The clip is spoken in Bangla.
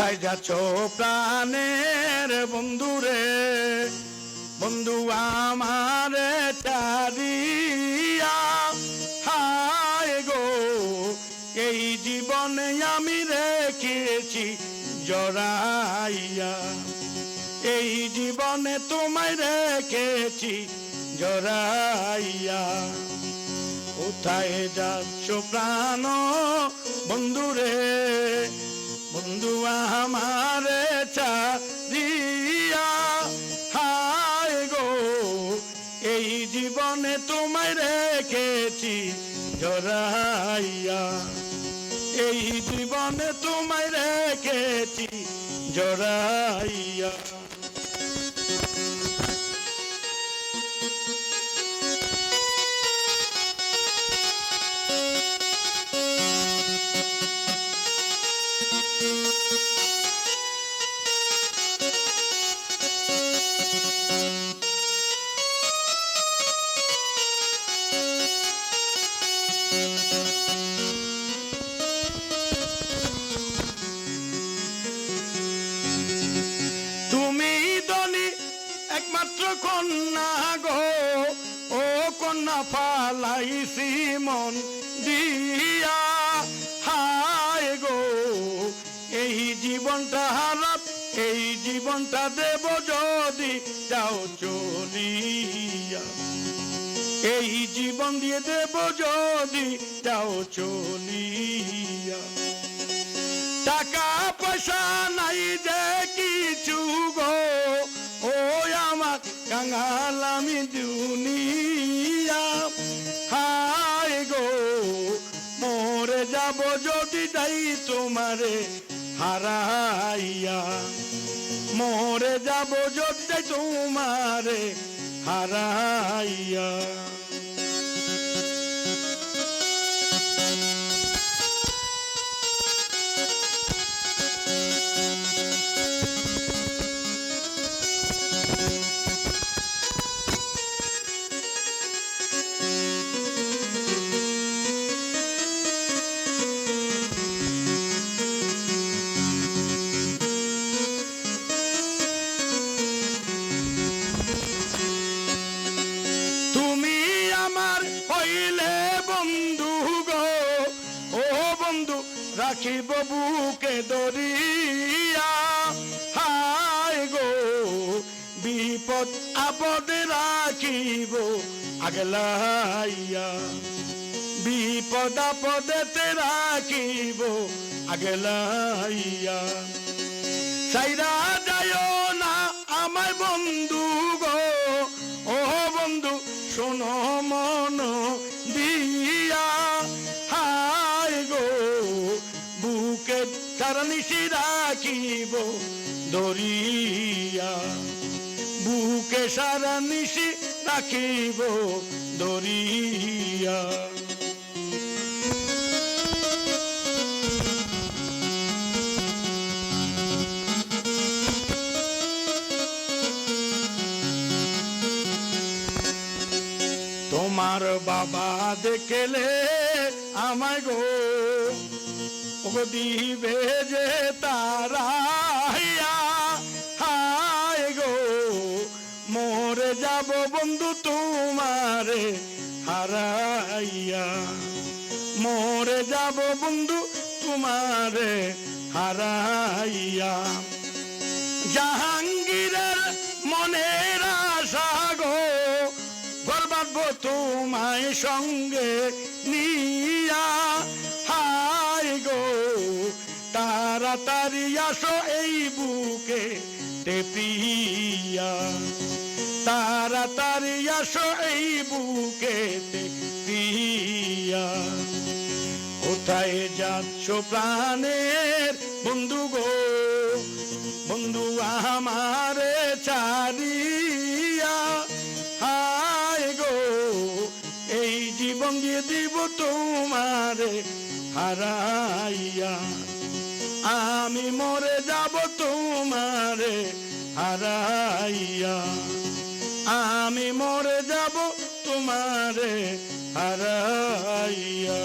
কোথায় যাচ্ছ প্রাণের বন্ধুরে, বন্ধু আমারে ছাড়িয়া? হায় গো, এই জীবনে আমি রেখেছি জড়াইয়া, এই জীবনে তোমায় রেখেছি জড়াইয়া। কোথায় যাচ্ছ প্রাণ বন্ধুরে, বন্ধু আমারে ছাড়িয়া? হায় গো, এই জীবনে তোমায় রেখেছি জড়াইয়া, এই জীবনে তোমায় রেখেছি জড়াইয়া। একমাত্র কন্যা গো, ও কন্যা পালাইছি মন দিয়া। হায় গো, এই জীবনটা হারাপ, এই জীবনটা দেব যদি যাও চলিয়া, এই জীবন দিয়ে দেব যদি যাও চলিয়া। টাকা পয়সা নাই যে কিছু গো, ও আমার কাঙাল আমি দুনিয়া। হায় গো, মরে যাব যদি যাই তোমারে হারাইয়া, মরে যাব যদি যাই তোমারে হারাইয়া। রাখিব বুকে দরিয়া। হায় গো, বিপদ আপদে রাখিব আগলাইয়া, বিপদ আপদেতে রাখিব আগলাইয়া। সাইরা যায় না আমায় বন্ধু গো, ও বন্ধু শোনো মন দিয়া। হায় গো, বুকে সারানিশি রাখিব দরিয়া, বুকে সারানিশি রাখিব দরিয়া। তোমার বাবা দেখলে আমায় গো, ও দিবে যে তারাইয়া। হায় গো, মরে যাব বন্ধু তোমারে হারাইয়া, মরে যাব বন্ধু তোমারে হারাইয়া। জাহাঙ্গীরের মনের আশা গো, গর্বাব তোমায় সঙ্গে নিয়া। হায় গো, তাড়াতাড়ি আসো এই বুকে টেপিয়া, তাড়াতাড়ি আসো এই বুকে টেপিয়া। কোথায় যাচ্ছ প্রাণের বন্ধু গো, বন্ধু আমারে ছাড়িয়া? হায় গো, এই জীবন দিয়ে দিব তোমারে হারাইয়া, আমি মরে যাব তোমারে হারাইয়া, আমি মরে যাব তোমারে হারাইয়া।